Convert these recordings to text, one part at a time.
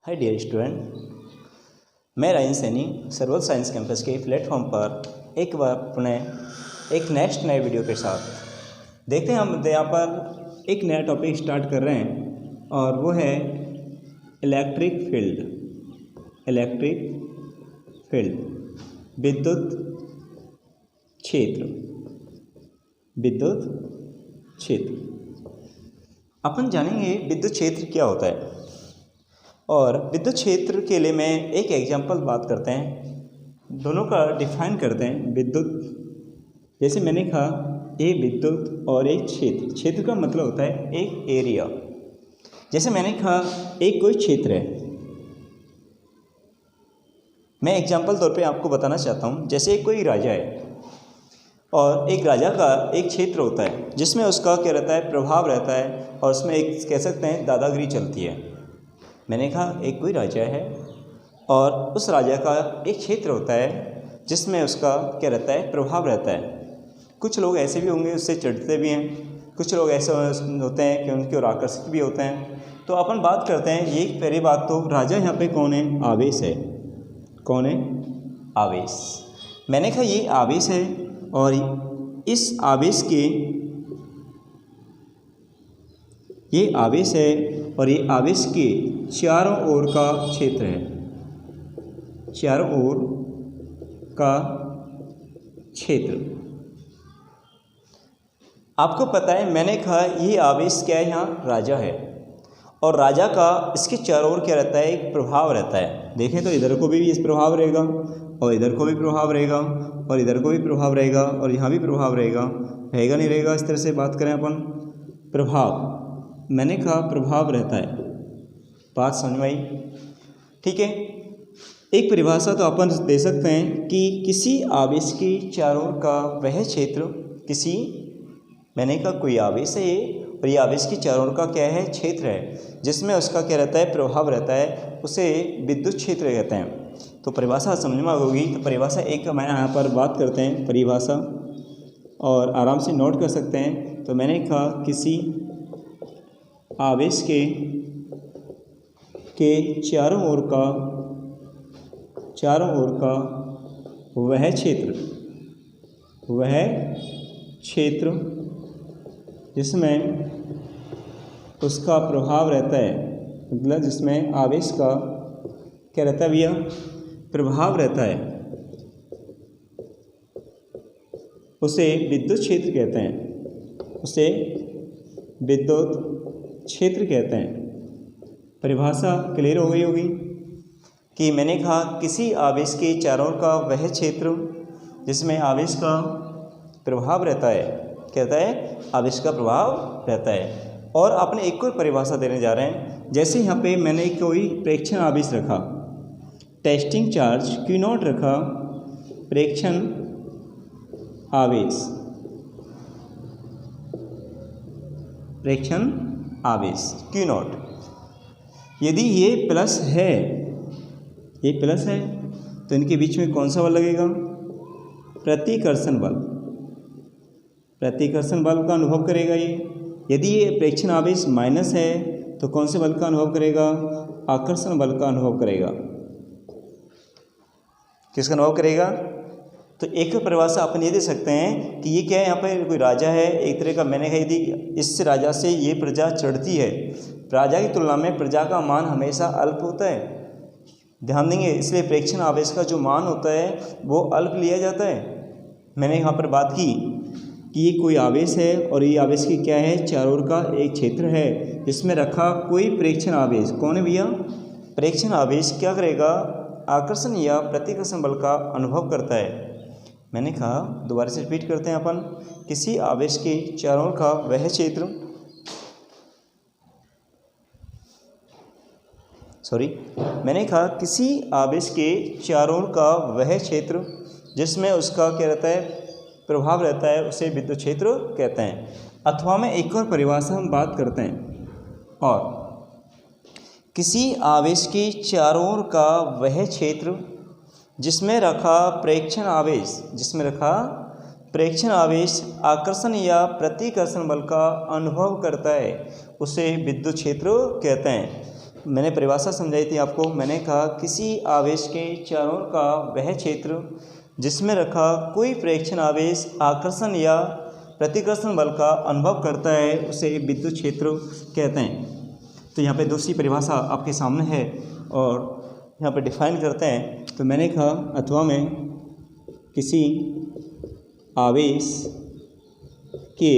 Hi dear student, मैं Ryan Saini सर्वल science campus के platform पर एक बार पुनः एक नए वीडियो के साथ देखते हैं। हम यहाँ पर एक नया टॉपिक स्टार्ट कर रहे हैं और वो है इलेक्ट्रिक फील्ड विद्युत क्षेत्र। अपन जानेंगे विद्युत क्षेत्र क्या होता है और विद्युत क्षेत्र के लिए मैं एक एग्जांपल बात करते हैं, दोनों का डिफाइन करते हैं। विद्युत जैसे मैंने कहा ए विद्युत और एक क्षेत्र का मतलब होता है एक एरिया। जैसे मैंने कहा एक कोई क्षेत्र है, मैं एग्जांपल तौर पे आपको बताना चाहता हूँ। जैसे कोई राजा है और एक राजा का एक क्षेत्र होता है जिसमें उसका क्या रहता है, प्रभाव रहता है और उसमें एक कह सकते हैं दादागिरी चलती है। मैंने कहा एक कोई राजा है और उस राजा का एक क्षेत्र होता है जिसमें उसका क्या रहता है, प्रभाव रहता है। कुछ लोग ऐसे भी होंगे उससे चिढ़ते भी हैं, कुछ लोग ऐसे होते हैं कि उनकी ओर आकर्षित भी होते हैं। तो अपन बात करते हैं, ये पहली बात तो राजा यहाँ पे कौन है, आवेश है। कौन है, आवेश। मैंने कहा ये आवेश है और इस आवेश के ये आवेश है और ये आवेश के चारों ओर का क्षेत्र है, चारों ओर का क्षेत्र। आपको पता है मैंने कहा ये आवेश क्या है, यहाँ राजा है और राजा का इसके चारों ओर क्या रहता है, एक प्रभाव रहता है। देखें तो इधर को भी इस प्रभाव रहेगा और इधर को भी प्रभाव रहेगा और इधर को भी प्रभाव रहेगा और यहाँ भी प्रभाव रहेगा नहीं रहेगा। इस तरह से बात करें अपन, प्रभाव, मैंने कहा प्रभाव रहता है। बात समझ में आई? ठीक है। एक परिभाषा तो अपन दे सकते हैं कि किसी आवेश के चारों ओर का वह क्षेत्र, किसी, मैंने कहा कोई आवेश है और ये आवेश की चारों ओर का क्या है, क्षेत्र है जिसमें उसका क्या रहता है, प्रभाव रहता है, उसे विद्युत क्षेत्र कहते हैं। तो परिभाषा समझ में होगी। तो परिभाषा एक का मैं यहाँ पर बात करते हैं परिभाषा और आराम से नोट कर सकते हैं। तो मैंने कहा किसी आवेश के चारों ओर का वह क्षेत्र जिसमें उसका प्रभाव रहता है, मतलब जिसमें आवेश का क्या रहता है भैया, प्रभाव रहता है, उसे विद्युत क्षेत्र कहते हैं, उसे विद्युत क्षेत्र कहते हैं। परिभाषा क्लियर हो गई होगी कि मैंने कहा किसी आवेश के चारों ओर का वह क्षेत्र जिसमें आवेश का प्रभाव रहता है, कहता है आवेश का प्रभाव रहता है। और अपने एक और परिभाषा देने जा रहे हैं। जैसे यहाँ पे मैंने कोई प्रेक्षण आवेश रखा, टेस्टिंग चार्ज Q0 रखा, प्रेक्षण आवेश Q0। यदि ये प्लस है तो इनके बीच में कौन सा बल लगेगा, प्रतिकर्षण बल का अनुभव करेगा ये। यदि ये प्रेक्षण आवेश माइनस है तो कौन से बल का अनुभव करेगा, आकर्षण बल का अनुभव करेगा। किसका अनुभव करेगा? तो एक परिभाषा अपन ये दे सकते हैं कि ये क्या है, यहाँ पर कोई राजा है एक तरह का। मैंने कही थी इस राजा से ये प्रजा चढ़ती है, राजा की तुलना में प्रजा का मान हमेशा अल्प होता है, ध्यान देंगे। इसलिए प्रेक्षण आवेश का जो मान होता है वो अल्प लिया जाता है। मैंने यहाँ पर बात की कि ये कोई आवेश है और ये आवेश की क्या है, चारों ओर का एक क्षेत्र है जिसमें रखा कोई प्रेक्षण आवेश। कौन है भैया? प्रेक्षण आवेश क्या करेगा, आकर्षण या प्रतिकर्षण बल का अनुभव करता है। मैंने कहा दोबारा से रिपीट करते हैं अपन, किसी आवेश के चारों ओर का वह क्षेत्र, मैंने कहा किसी आवेश के चारों ओर का वह क्षेत्र जिसमें उसका क्या रहता है, प्रभाव रहता है, उसे विद्युत क्षेत्र कहते हैं। अथवा में एक और परिभाषा हम बात करते हैं, और किसी आवेश के चारों ओर का वह क्षेत्र जिसमें रखा प्रेक्षण आवेश आकर्षण या प्रतिकर्षण बल का अनुभव करता है, उसे विद्युत क्षेत्र कहते हैं। मैंने परिभाषा समझाई थी आपको। मैंने कहा किसी आवेश के चारों ओर का वह क्षेत्र जिसमें रखा कोई प्रेक्षण आवेश आकर्षण या प्रतिकर्षण बल का अनुभव करता है उसे विद्युत क्षेत्र कहते हैं। तो यहाँ पे दूसरी परिभाषा आपके सामने है और यहाँ पे डिफाइन करते हैं। तो मैंने कहा अथवा में किसी आवेश के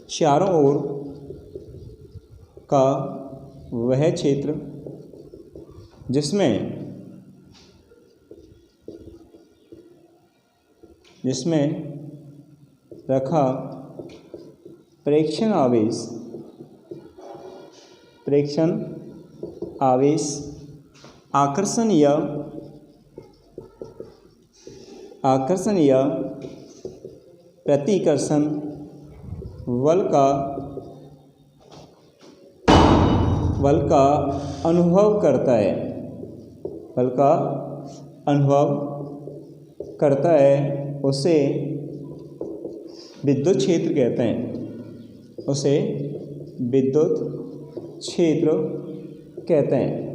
चारों ओर का वह क्षेत्र जिसमें रखा प्रेक्षण आवेश आकर्षण या प्रतिकर्षण बल का अनुभव करता है उसे विद्युत क्षेत्र कहते हैं। उसे विद्युत क्षेत्र कहते हैं।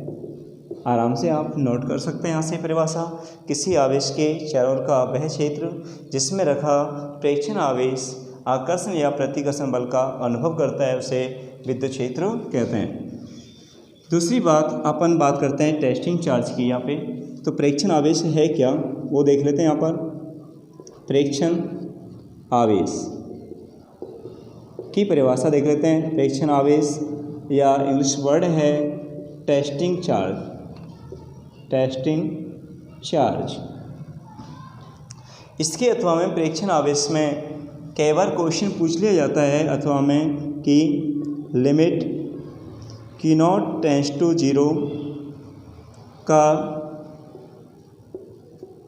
आराम से आप नोट कर सकते हैं यहाँ से परिभाषा। किसी आवेश के चारों ओर का वह क्षेत्र जिसमें रखा प्रेक्षण आवेश आकर्षण या प्रतिकर्षण बल का अनुभव करता है उसे विद्युत क्षेत्र कहते हैं। दूसरी बात अपन बात करते हैं टेस्टिंग चार्ज की। यहाँ पे तो प्रेक्षण आवेश है क्या वो देख लेते हैं। यहाँ पर प्रेक्षण आवेश की परिभाषा देख लेते हैं। प्रेक्षण आवेश या इंग्लिश वर्ड है टेस्टिंग चार्ज। इसके अथवा में प्रेक्षण आवेश में कई बार क्वेश्चन पूछ लिया जाता है अथवा में कि लिमिट Q0 टेंड्स टू 0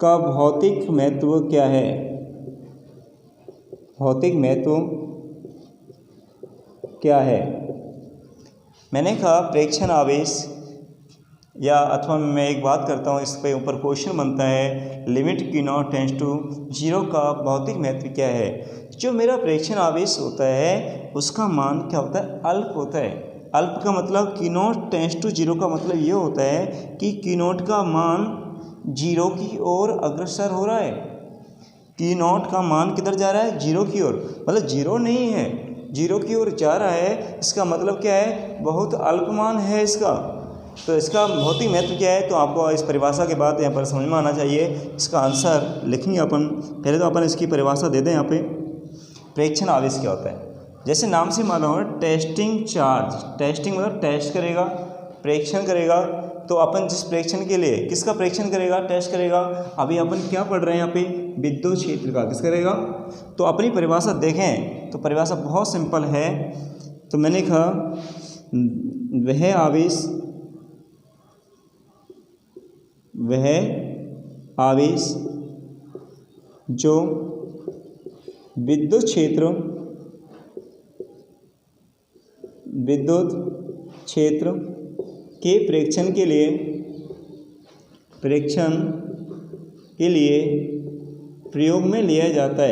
का भौतिक महत्व क्या है। भौतिक महत्व क्या है। मैंने कहा प्रेक्षण आवेश या अथवा मैं एक बात करता हूँ, इस पे ऊपर क्वेश्चन बनता है लिमिट Q0 टेंड्स टू 0 का भौतिक महत्व क्या है। जो मेरा प्रेक्षण आवेश होता है उसका मान क्या होता है, अल्प होता है। अल्प का मतलब Q0 टेंड्स टू 0 का मतलब ये होता है कि Q0 का मान 0 की ओर अग्रसर हो रहा है। Q0 का मान किधर जा रहा है, 0 की ओर, मतलब 0 नहीं है, 0 की ओर जा रहा है। इसका मतलब क्या है, बहुत अल्प मान है इसका। तो इसका भौतिक महत्व क्या है, तो आपको इस परिभाषा के बाद यहाँ पर समझ में आना चाहिए। इसका आंसर लिखेंगे अपन। पहले तो अपन इसकी परिभाषा दे दें। यहाँ पे प्रेक्षण आवेश क्या होता है, जैसे नाम से मालूम है टेस्टिंग चार्ज। टेस्टिंग मतलब टेस्ट करेगा, प्रेक्षण करेगा। तो अपन जिस प्रेक्षण के लिए किसका प्रेक्षण करेगा, टेस्ट करेगा। अभी अपन क्या पढ़ रहे हैं यहाँ पे, विद्युत क्षेत्र का किस करेगा। तो अपनी परिभाषा देखें तो परिभाषा बहुत सिंपल है। तो मैंने कहा वह आवेश जो विद्युत क्षेत्र के प्रेक्षण के लिए प्रयोग में लिया जाता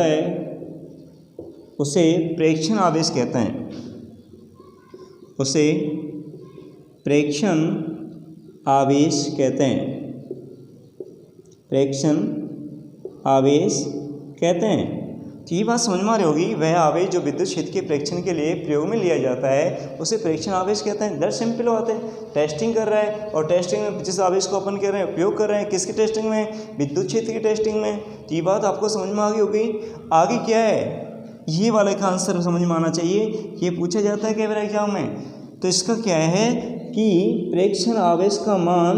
है उसे प्रेक्षण आवेश कहते हैं। उसे प्रेक्षण आवेश कहते हैं। प्रेक्षण आवेश कहते हैं। तो ये बात समझ में आ रही होगी। वह आवेश जो विद्युत क्षेत्र के प्रेक्षण के लिए प्रयोग में लिया जाता है उसे प्रेक्षण आवेश कहते हैं। दैट सिंपल बात है। टेस्टिंग कर रहा है और टेस्टिंग में जिस आवेश को अपन कह रहे हैं उपयोग कर रहे हैं, किसकी टेस्टिंग में, विद्युत क्षेत्र की टेस्टिंग में। तो ये बात आपको समझ में आ गई होगी। आगे क्या है, ये वाले का आंसर समझ में आना चाहिए। ये पूछा जाता है कई बार एग्जाम में। तो इसका क्या है कि प्रेक्षण आवेश का मान,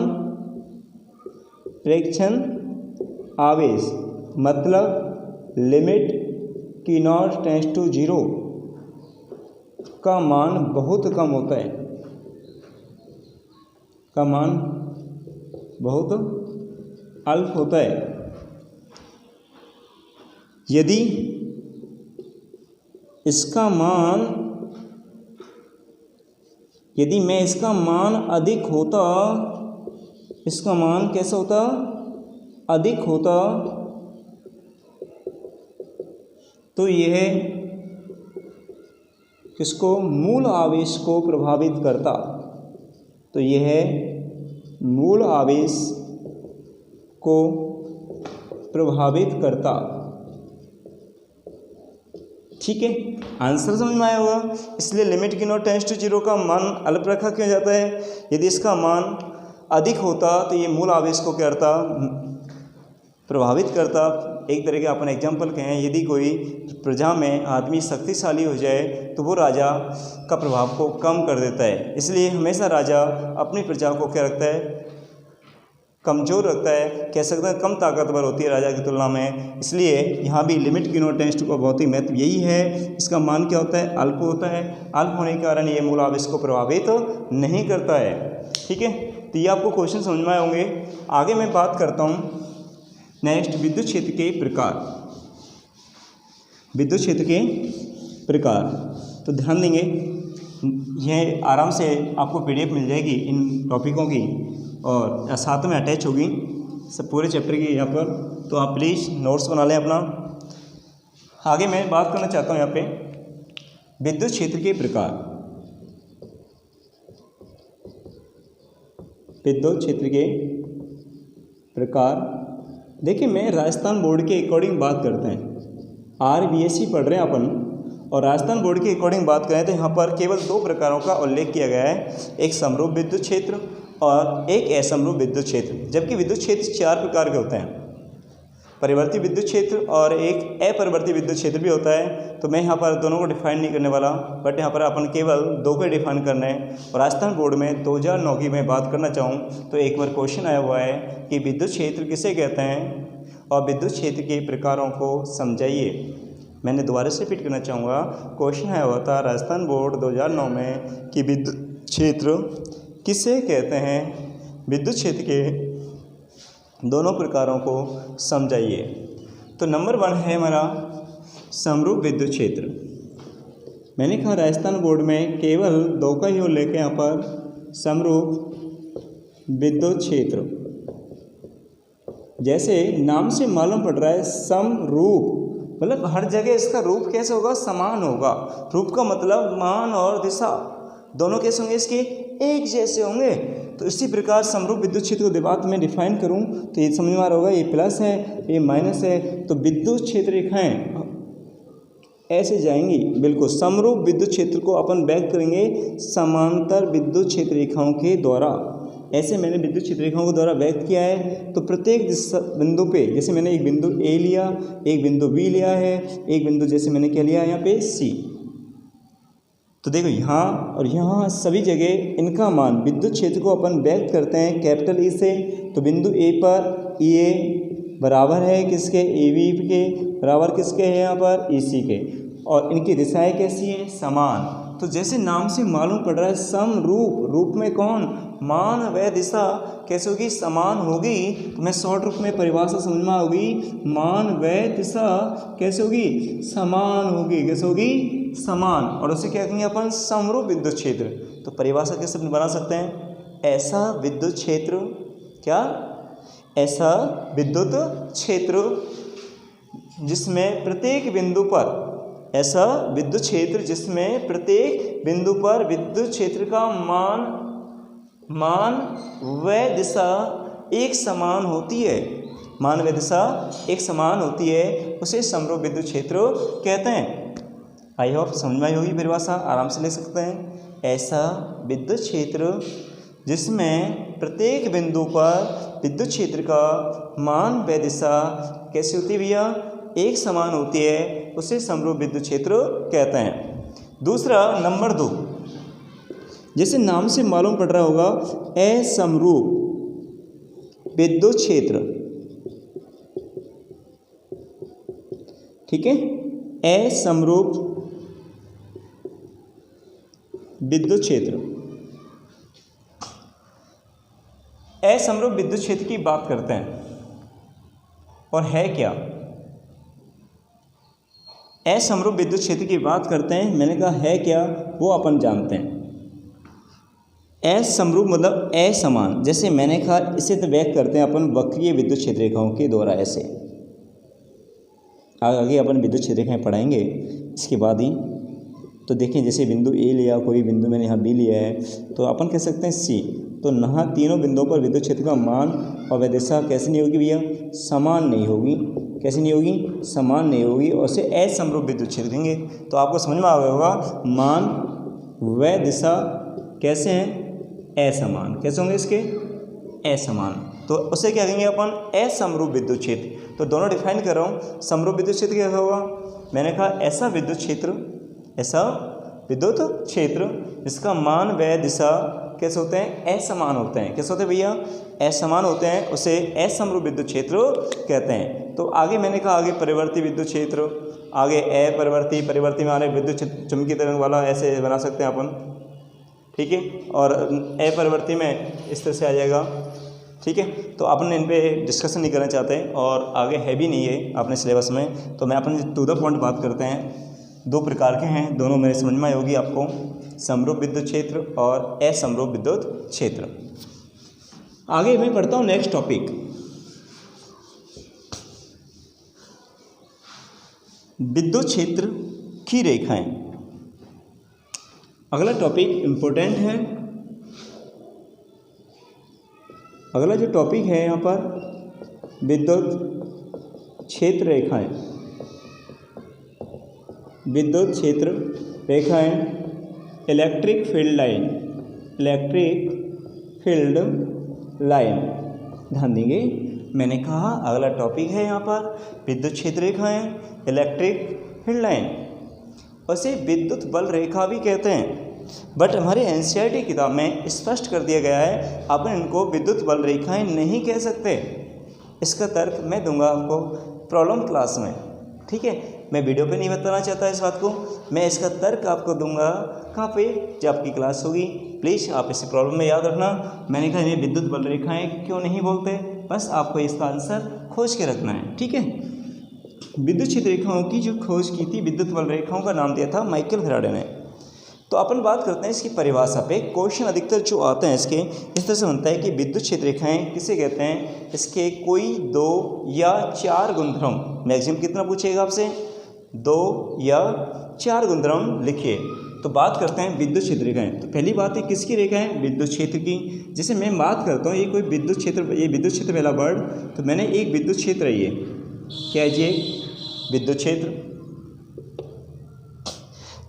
प्रेक्षण आवेश मतलब लिमिट Q0 टेंड्स टू 0 का मान बहुत कम होता है, का मान बहुत अल्प होता है। यदि मैं इसका मान अधिक होता, इसका मान कैसा होता, अधिक होता, तो यह किसको, मूल आवेश को प्रभावित करता। तो यह है मूल आवेश को प्रभावित करता। ठीक है, आंसर समझ में आया होगा। इसलिए लिमिट की नोट टेंड्स टू 0 का मान अल्प रखा क्यों जाता है? यदि इसका मान अधिक होता तो ये मूल आवेश को क्या करता, प्रभावित करता। एक तरह के अपन एग्जाम्पल कहें, यदि कोई प्रजा में आदमी शक्तिशाली हो जाए तो वो राजा का प्रभाव को कम कर देता है। इसलिए हमेशा राजा अपनी प्रजा को क्या रखता है, कमज़ोर रखता है, कह सकते हैं कम ताकतवर होती है राजा की तुलना में। इसलिए यहाँ भी लिमिट की नोट टेंड्स टू का बहुत ही महत्व यही है। इसका मान क्या होता है, अल्प होता है। अल्प होने के कारण ये मूल आवेश को प्रभावित नहीं करता है। ठीक है, तो ये आपको क्वेश्चन समझ में आए होंगे। आगे मैं बात करता हूँ नेक्स्ट, विद्युत क्षेत्र के प्रकार। विद्युत क्षेत्र के प्रकार, तो ध्यान देंगे, यह आराम से आपको PDF मिल जाएगी इन टॉपिकों की और साथ में अटैच होगी सब पूरे चैप्टर की यहाँ पर। तो आप प्लीज़ नोट्स बना लें अपना। आगे मैं बात करना चाहता हूँ यहाँ पे विद्युत क्षेत्र के प्रकार। विद्युत क्षेत्र के प्रकार, देखिए मैं राजस्थान बोर्ड के अकॉर्डिंग बात करते हैं, RBSc पढ़ रहे हैं अपन, और राजस्थान बोर्ड के अकॉर्डिंग बात करें तो यहाँ पर केवल 2 प्रकारों का उल्लेख किया गया है, एक समरूप विद्युत क्षेत्र और एक असमरूप विद्युत क्षेत्र। जबकि विद्युत क्षेत्र 4 प्रकार के होते हैं, परिवर्ती विद्युत क्षेत्र और एक अपरिवर्ती विद्युत क्षेत्र भी होता है। तो मैं यहाँ पर दोनों को डिफाइन नहीं करने वाला, बट यहाँ पर अपन केवल 2 को डिफाइन करना है। और राजस्थान बोर्ड में 2009 की मैं बात करना चाहूँ तो एक बार क्वेश्चन आया हुआ है कि विद्युत क्षेत्र किसे कहते हैं और विद्युत क्षेत्र के प्रकारों को समझाइए। मैंने दोबारा से रिपीट करना चाहूँगा, क्वेश्चन आया हुआ था राजस्थान बोर्ड 2009 में कि विद्युत क्षेत्र किसे कहते हैं, विद्युत क्षेत्र के दोनों प्रकारों को समझाइए। तो नंबर 1 है हमारा समरूप विद्युत क्षेत्र। मैंने कहा राजस्थान बोर्ड में केवल 2 का ही उल्लेख है यहाँ पर, समरूप विद्युत क्षेत्र। जैसे नाम से मालूम पड़ रहा है समरूप, मतलब हर जगह इसका रूप कैसे होगा, समान होगा। रूप का मतलब मान और दिशा दोनों कैसे होंगे, इसके एक जैसे होंगे। तो इसी प्रकार समरूप विद्युत क्षेत्र को बात में डिफाइन करूं तो ये समझ में आ रहा होगा, ये प्लस है ये माइनस है। तो विद्युत क्षेत्र रेखाएं ऐसे जाएंगी, बिल्कुल समरूप विद्युत क्षेत्र को अपन व्यक्त करेंगे समांतर विद्युत क्षेत्र रेखाओं के द्वारा। ऐसे मैंने विद्युत क्षेत्र रेखाओं के द्वारा व्यक्त किया है। तो प्रत्येक बिंदु पे, जैसे मैंने एक बिंदु A लिया, एक बिंदु B लिया है, एक बिंदु जैसे मैंने क्या लिया है यहाँ पे C। तो देखो यहाँ और यहाँ सभी जगह इनका मान, विद्युत क्षेत्र को अपन व्यक्त करते हैं कैपिटल E से। तो बिंदु A पर EA बराबर है किसके, AB के, बराबर किसके है यहाँ पर, EC के, और इनकी दिशाएं कैसी हैं, समान। तो जैसे नाम से मालूम पड़ रहा है समरूप, रूप में कौन, मान व दिशा कैसे होगी, समान होगी। तो मैं शॉर्ट रूप में परिभाषा समझ में होगी, मान व दिशा कैसे होगी, समान होगी। कैसे होगी, समान। और उसे क्या कहेंगे अपन, समरूप विद्युत क्षेत्र। तो परिभाषा कैसे बना सकते हैं, ऐसा विद्युत क्षेत्र, क्या, ऐसा विद्युत क्षेत्र जिसमें प्रत्येक बिंदु पर, ऐसा विद्युत क्षेत्र जिसमें प्रत्येक बिंदु पर विद्युत क्षेत्र का मान व दिशा एक समान होती है, मान व दिशा एक समान होती है, उसे समरूप विद्युत क्षेत्र कहते हैं। आई होप समझ में आई होगी परिभाषा, आराम से लिख सकते हैं। ऐसा विद्युत क्षेत्र जिसमें प्रत्येक बिंदु पर विद्युत क्षेत्र का मान व दिशा कैसी होती है भैया, एक समान होती है, उसे समरूप विद्युत क्षेत्र कहते हैं। दूसरा नंबर 2, जैसे नाम से मालूम पड़ रहा होगा असमरूप विद्युत क्षेत्र। ठीक है, असमरूप विद्युत क्षेत्र। असमरूप विद्युत क्षेत्र की बात करते हैं, और है क्या असमरूप विद्युत क्षेत्र की बात करते हैं। मैंने कहा है क्या, वो अपन जानते हैं। असमरूप मतलब असमान। जैसे मैंने कहा इसे तो व्यक्त करते हैं अपन वक्रीय विद्युत क्षेत्र रेखाओं के द्वारा। ऐसे आगे अपन विद्युत क्षेत्र रेखाएं पढ़ाएंगे इसके बाद ही। तो देखें जैसे बिंदु ए लिया, कोई बिंदु मैंने यहाँ बी लिया है, तो अपन कह सकते हैं सी। तो यहाँ तीनों बिंदुओं पर विद्युत क्षेत्र का मान और वह दिशा कैसे नहीं होगी भैया, समान नहीं होगी। कैसे नहीं होगी, समान नहीं होगी, और उसे असमरूप विद्युत क्षेत्र कहेंगे। तो आपको समझ में आ गया होगा, मान व दिशा कैसे हैं, असमान। कैसे होंगे इसके, असमान। तो उसे क्या कहेंगे अपन, असमरूप विद्युत क्षेत्र। तो दोनों डिफाइन कर रहा हूँ। समरूप विद्युत क्षेत्र कैसा होगा, मैंने कहा ऐसा विद्युत क्षेत्र, ऐसा विद्युत क्षेत्र जिसका मान व दिशा कैसे होते हैं, असमान होते हैं। कैसे होते हैं भैया, असमान होते हैं, उसे असमरूप विद्युत क्षेत्र कहते हैं। तो आगे मैंने कहा, आगे परिवर्ती विद्युत क्षेत्र, आगे अपरिवर्ती, परिवर्ती में आने विद्युत क्षेत्र चुंबकीय तरंग वाला ऐसे बना सकते हैं अपन, ठीक है। और अपरिवर्ती में इस तरह से आ जाएगा, ठीक है। तो अपन इन पे डिस्कशन नहीं करना चाहते और आगे है भी नहीं है अपने सिलेबस में। तो मैं अपन टू द पॉइंट बात करते हैं। दो प्रकार के हैं, दोनों मेरे समझ में आई होगी आपको, समरूप विद्युत क्षेत्र और असमरूप विद्युत क्षेत्र। आगे मैं पढ़ता हूँ नेक्स्ट टॉपिक, विद्युत क्षेत्र की रेखाएं। अगला टॉपिक इम्पोर्टेंट है। अगला जो टॉपिक है यहाँ पर, विद्युत क्षेत्र रेखाएं। विद्युत क्षेत्र रेखाएं, electric field line, electric field line. ध्यान देंगे, मैंने कहा अगला टॉपिक है यहाँ पर विद्युत क्षेत्र रेखाएं, इलेक्ट्रिक फील्ड लाइन। उसे विद्युत बल रेखा भी कहते हैं, बट हमारे एनसीईआरटी किताब में स्पष्ट कर दिया गया है अपन इनको विद्युत बल रेखाएं नहीं कह सकते। इसका तर्क मैं दूंगा आपको प्रॉब्लम क्लास में, ठीक है। मैं वीडियो पे नहीं बताना चाहता इस बात को, मैं इसका तर्क आपको दूंगा कहाँ पे, जब आपकी क्लास होगी। प्लीज़ आप इसे प्रॉब्लम में याद रखना। मैंने कहा इन्हें विद्युत बल रेखाएं क्यों नहीं बोलते, बस आपको इसका आंसर खोज के रखना है, ठीक है। विद्युत क्षेत्र रेखाओं की जो खोज की थी, विद्युत बल रेखाओं का नाम दिया था माइकल फैराडे ने। तो अपन बात करते हैं इसकी परिभाषा पे। क्वेश्चन अधिकतर जो आते हैं इसके इस तरह से बनता है कि विद्युत क्षेत्र रेखाएं किसे कहते हैं, इसके कोई 2 या 4 गुणधर्म, मैक्सिमम कितना पूछेगा आपसे, 2 या 4 गुणधर्म लिखिए। तो बात करते हैं विद्युत क्षेत्र रेखाएं। तो पहली बात है किसकी रेखाएं, विद्युत क्षेत्र की। जैसे मैं बात करता हूँ, ये कोई विद्युत क्षेत्र, ये विद्युत क्षेत्र पहला वर्ड, तो मैंने एक विद्युत क्षेत्र है, ये क्या है जी, विद्युत क्षेत्र।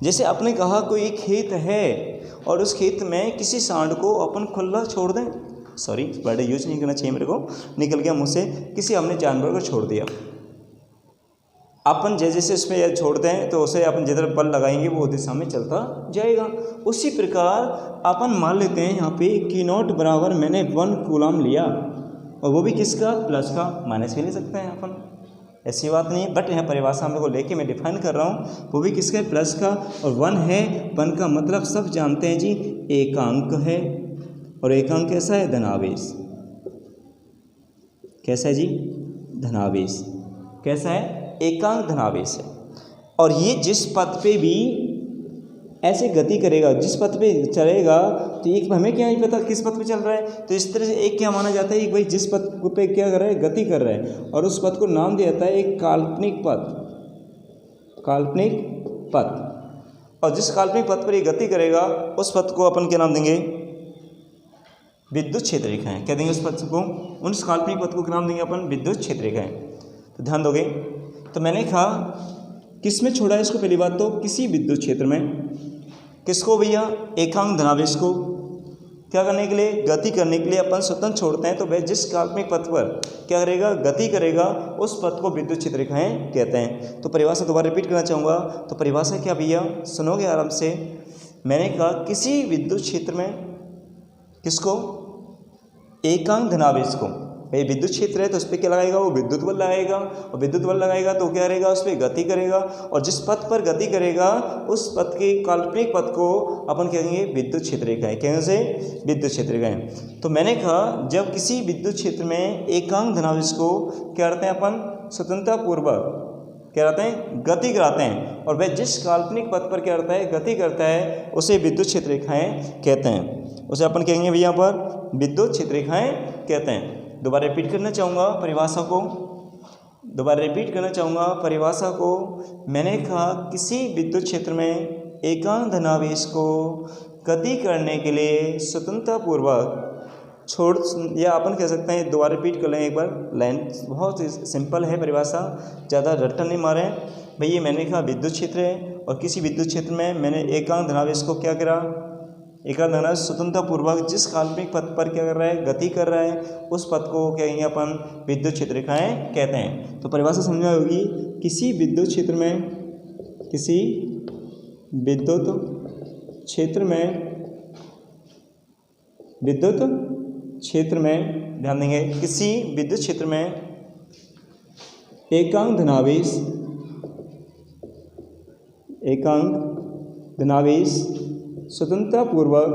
जैसे आपने कहा कोई खेत है और उस खेत में किसी सांड को अपन खुला छोड़ दें, सॉरी वर्ड यूज नहीं करना चाहिए मेरे को, निकल गया मुँह से, किसी हमने जानवर को छोड़ दिया। अपन जैसे उसमें छोड़ दें तो उसे अपन जिधर बल लगाएंगे वो दिशा में चलता जाएगा। उसी प्रकार अपन मान लेते हैं यहाँ पे कि नॉट बराबर मैंने 1 कूलम लिया, और वो भी किसका, प्लस का, माइनस भी ले सकते हैं अपन, ऐसी बात नहीं। बट यहाँ परिभाषा मेरे को लेके मैं डिफाइन कर रहा हूँ, वो भी किसका है, प्लस का, और 1 है। 1 का मतलब सब जानते हैं जी, एकांक है, और एकांक कैसा है, धनावेश। कैसा है जी, धनावेश। कैसा है, एकांक धनावेश है। और ये जिस पथ पे भी ऐसे गति करेगा, जिस पथ पे चलेगा, तो एक हमें क्या नहीं पता किस पथ पे चल रहा है, तो इस तरह से एक क्या माना जाता है, एक भाई जिस पथ पे क्या कर रहा है, गति कर रहा है, और उस पथ को नाम दिया जाता है एक काल्पनिक पथ, काल्पनिक पथ। और जिस काल्पनिक पथ पर ये गति करेगा उस पथ को अपन क्या नाम देंगे, विद्युत क्षेत्र रेखाएं। क्या देंगे उस पथ को, उस काल्पनिक पथ को क्या नाम देंगे अपन, विद्युत क्षेत्र रेखाएं। तो ध्यान दोगे। तो मैंने कहा किस में छोड़ा है इसको, पहली बात तो किसी विद्युत क्षेत्र में, किसको भैया, एकांक धनावेश को क्या करने के लिए, गति करने के लिए अपन स्वतंत्र छोड़ते हैं। तो वह जिस काल्पनिक पथ पर क्या करेगा, गति करेगा, उस पथ को विद्युत क्षेत्र रेखाएं कहते हैं। तो परिभाषा दोबारा रिपीट करना चाहूँगा। तो परिभाषा क्या भैया, सुनोगे आराम से। मैंने कहा किसी विद्युत क्षेत्र में किसको, एकांक धनावेश को। भाई विद्युत क्षेत्र है तो उस पर क्या लगाएगा, वो विद्युत बल लगाएगा, और विद्युत बल लगाएगा तो क्या रहेगा, उस पर गति करेगा, और जिस पथ पर गति करेगा उस पथ के काल्पनिक पथ को अपन कहेंगे विद्युत क्षेत्र रेखाएं। कैसे, विद्युत क्षेत्र रेखाएं। तो मैंने कहा जब किसी विद्युत क्षेत्र में एकांक धनावेश को क्या करते हैं अपन, स्वतंत्रता पूर्वक क्या करते हैं, गति कराते हैं, और वह जिस काल्पनिक पथ पर क्या करता है, गति करता है, उसे विद्युत क्षेत्र रेखाएं कहते हैं। उसे अपन कहेंगे भैया पर विद्युत क्षेत्र रेखाएं कहते हैं। दोबारा रिपीट करना चाहूँगा परिभाषा को, दोबारा रिपीट करना चाहूँगा परिभाषा को। मैंने कहा किसी विद्युत क्षेत्र में एकांक धनावेश को गति करने के लिए स्वतंत्रतापूर्वक छोड़, या अपन कह सकते हैं, दोबारा रिपीट कर लें एक बार लाइन, बहुत सिंपल है परिभाषा, ज़्यादा रट्टा नहीं मारें भाई। ये मैंने कहा विद्युत क्षेत्र है और किसी विद्युत क्षेत्र में मैंने एकांक धनावेश को क्या करा, एकांक धनावेश स्वतंत्रतापूर्वक जिस काल्पनिक पथ पर क्या कर रहा है, गति कर रहा है, उस पथ को कहेंगे अपन विद्युत क्षेत्र रेखाएँ कहते हैं। तो परिभाषा समझ में होगी, किसी विद्युत क्षेत्र में, किसी विद्युत क्षेत्र में, विद्युत क्षेत्र में ध्यान देंगे, किसी विद्युत क्षेत्र में एकांक धनावेश, एकांक धनावेश स्वतंत्रतापूर्वक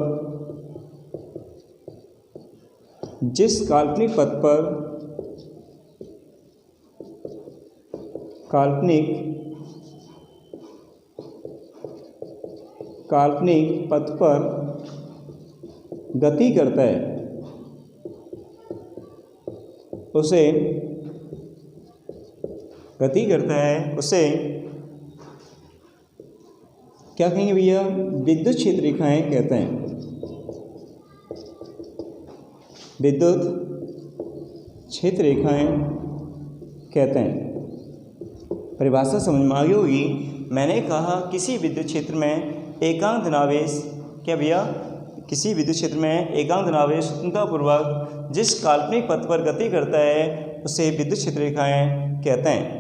जिस काल्पनिक पथ पर, काल्पनिक पथ पर गति करता है, उसे गति करता है, उसे क्या कहेंगे भैया, विद्युत क्षेत्र रेखाएं कहते हैं। विद्युत क्षेत्र रेखाएं कहते हैं। परिभाषा समझ में आ गई होगी। मैंने कहा किसी विद्युत क्षेत्र में एकांक धनावेश, क्या भैया, किसी विद्युत क्षेत्र में एकांक धनावेश स्वतंत्रतापूर्वक जिस काल्पनिक पथ पर गति करता है उसे विद्युत क्षेत्र रेखाएं कहते हैं।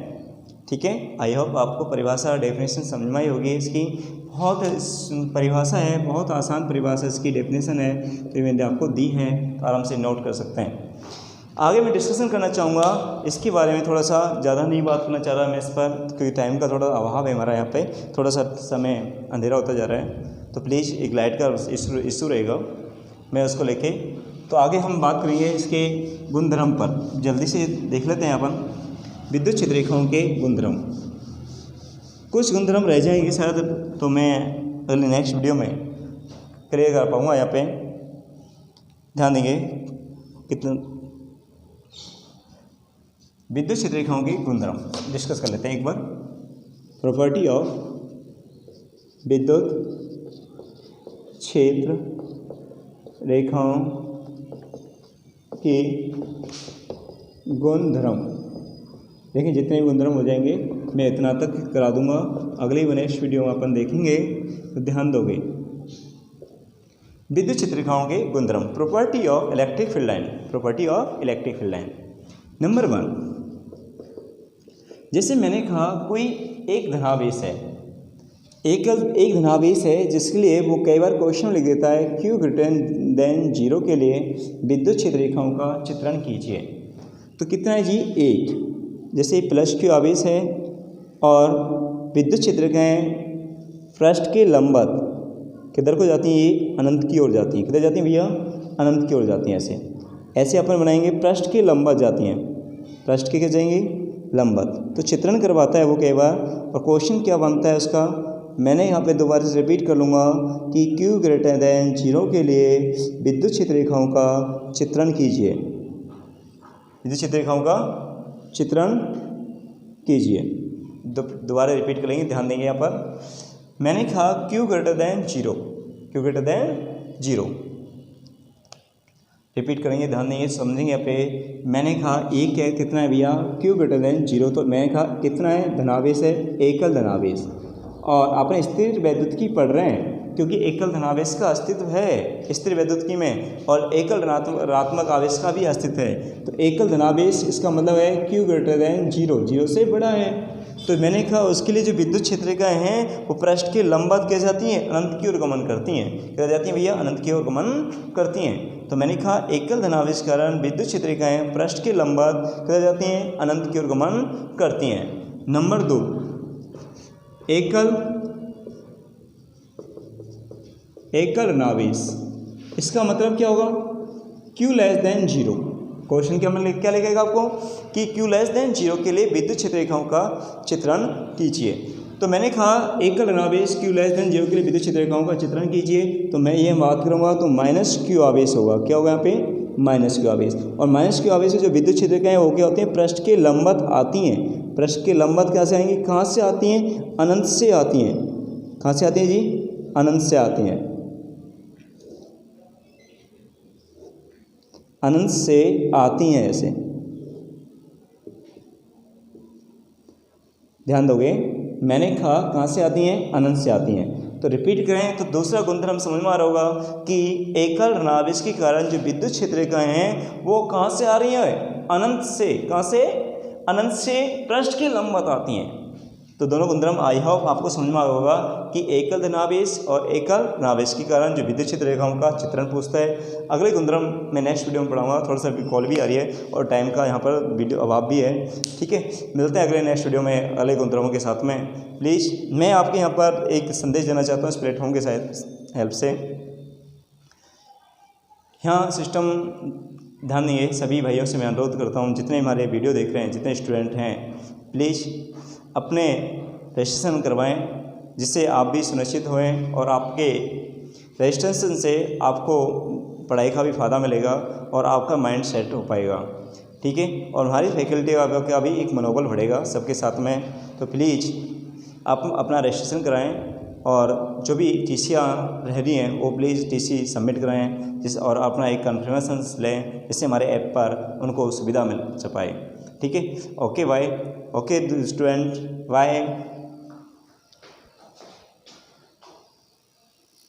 ठीक है, आई होप आपको परिभाषा डेफिनेशन समझ में आई होगी। इसकी बहुत परिभाषा है, बहुत आसान परिभाषा इसकी डेफिनेशन है, तो मैंने आपको दी है, तो आराम से नोट कर सकते हैं। आगे मैं डिस्कशन करना चाहूँगा इसके बारे में, थोड़ा सा ज़्यादा नहीं बात करना चाह रहा मैं इस पर, क्योंकि टाइम का थोड़ा अभाव है हमारा, यहाँ पे थोड़ा सा समय अंधेरा होता जा रहा है, तो प्लीज़ एक लाइट का इशू रहेगा, मैं उसको लेके तो आगे हम बात करेंगे इसके गुणधर्म पर। जल्दी से देख लेते हैं अपन विद्युत क्षेत्र रेखाओं के गुणधर्म। कुछ गुणधर्म रह जाएंगे शायद, तो मैं अगले नेक्स्ट वीडियो में क्लियर कर पाऊँगा। यहाँ पे ध्यान देंगे कितना विद्युत क्षेत्र रेखाओं के गुणधर्म डिस्कस कर लेते हैं एक बार। प्रॉपर्टी ऑफ विद्युत क्षेत्र रेखाओं के गुणधर्म। देखिए जितने गुणधर्म हो जाएंगे मैं इतना तक करा दूंगा, अगले नेक्स्ट वीडियो में अपन देखेंगे, तो ध्यान दोगे। विद्युत क्षेत्र रेखाओं के गुणधर्म। Property of electric field line. Property of electric field line. Number 1, जैसे मैंने कहा कोई एक धनावेश है, एक धनावेश है जिसके लिए वो कई बार क्वेश्चन लिख देता है Q ग्रेटर देन 0 के लिए विद्युत क्षेत्र रेखाओं का चित्रण कीजिए। तो कितना है जी, 1। जैसे प्लस Q आवेश है और विद्युत क्षेत्र रेखाएं पृष्ठ के लंबवत किधर को जाती हैं, ये अनंत की ओर जाती हैं। किधर जाती हैं भैया, अनंत की ओर जाती हैं। ऐसे अपन बनाएंगे, पृष्ठ के लंबवत जाती हैं, पृष्ठ के क्या जाएंगे, लंबवत। तो चित्रण करवाता है वो कई बार, और क्वेश्चन क्या बनता है उसका, मैंने यहाँ पे दोबारा से रिपीट कर लूँगा कि Q ग्रेटर देन 0 के लिए विद्युत क्षेत्र रेखाओं का चित्रण कीजिए। विद्युत क्षेत्र रेखाओं का चित्रण कीजिए। दोबारा रिपीट करेंगे, ध्यान देंगे यहाँ पर। मैंने कहा Q greater than 0, Q greater than 0, repeat करेंगे, ध्यान देंगे, समझेंगे यहाँ पे। मैंने कहा एक है, कितना है भैया, Q ग्रेटर देन 0, तो मैंने कहा कितना है, धनावेश है, एकल धनावेश। और आपने स्थिर वैद्युतिकी पढ़ रहे हैं, क्योंकि एकल धनावेश का अस्तित्व है स्थिर वैद्युतिकी में, और एकल ऋणात्मक आवेश का भी अस्तित्व है। तो एकल धनावेश इसका मतलब है Q ग्रेटर देन 0, 0 से बड़ा है। तो मैंने कहा उसके लिए जो विद्युत क्षेत्र रेखाएं हैं वो पृष्ठ के लंबवत क्या जाती हैं, अनंत की ओर गमन करती हैं। क्या जाती हैं भैया, अनंत की ओर गमन करती हैं। तो मैंने कहा एकल धनावेश के कारण विद्युत क्षेत्र रेखाएं पृष्ठ के लंबवत क्या जाती हैं, अनंत की ओर गमन करती हैं। नंबर 2, एकल ऋणावेश। इसका मतलब क्या होगा, Q लेस देन 0। क्वेश्चन क्या लिखेगा आपको कि Q लेस देन 0 के लिए विद्युत क्षेत्र रेखाओं का चित्रण कीजिए। तो मैंने कहा एकल ऋणावेश Q लेस देन 0 के लिए विद्युत क्षेत्र रेखाओं का चित्रण कीजिए। तो मैं ये बात करूँगा तो -Q आवेश होगा। क्या होगा यहाँ पे, -Q आवेश। और -Q आवेश से जो विद्युत क्षेत्र रेखाएं वो क्या होती हैं, पृष्ठ के लंबवत आती हैं। पृष्ठ के लंबवत कैसे आएंगी, कहाँ से आती हैं, अनंत से आती हैं। कहाँ से आती हैं जी? अनंत से आती हैं, अनंत से आती हैं। ऐसे ध्यान दोगे, मैंने कहा कहाँ से आती हैं? अनंत से आती हैं। तो रिपीट करें तो दूसरा गुणधर्म समझ में आ रहा होगा कि एकल ऋणावेश के कारण जो विद्युत क्षेत्र रेखाएं हैं वो कहाँ से आ रही हैं? अनंत से। कहाँ से? अनंत से पृष्ठ के लंबवत आती हैं। तो दोनों गुणधर्म आई होप आपको समझ में आ होगा कि एकल धनावेश और एकल ऋणावेश के कारण जो विद्युत क्षेत्र रेखाओं का चित्रण पूछता है। अगले गुणधर्म मैं नेक्स्ट वीडियो में पढ़ाऊंगा। थोड़ा सा कॉल भी आ रही है और टाइम का यहाँ पर वीडियो अभाव भी है, ठीक है। मिलते हैं अगले नेक्स्ट वीडियो में अगले गुणधर्मों के साथ में। प्लीज़ मैं आपके यहाँ पर एक संदेश देना चाहता हूँ इस प्लेटफॉर्म के साथ हेल्प से। यहाँ सिस्टम ध्यान दीजिए, सभी भाइयों से मैं अनुरोध करता हूँ जितने हमारे वीडियो देख रहे हैं, जितने स्टूडेंट हैं, प्लीज़ अपने रजिस्ट्रेशन करवाएं जिससे आप भी सुनिश्चित होएं और आपके रजिस्ट्रेशन से आपको पढ़ाई का भी फ़ायदा मिलेगा और आपका माइंड सेट हो पाएगा, ठीक है। और हमारी फैकल्टी का भी एक मनोबल बढ़ेगा सबके साथ में। तो प्लीज़ आप अपना रजिस्ट्रेशन कराएं और जो भी टीसियाँ रह रही हैं वो प्लीज़ टीसी सबमिट कराएं और अपना एक कन्फर्मेशन लें जिससे हमारे ऐप पर उनको सुविधा मिल पाए, ठीक है। Okay bye, okay student, bye.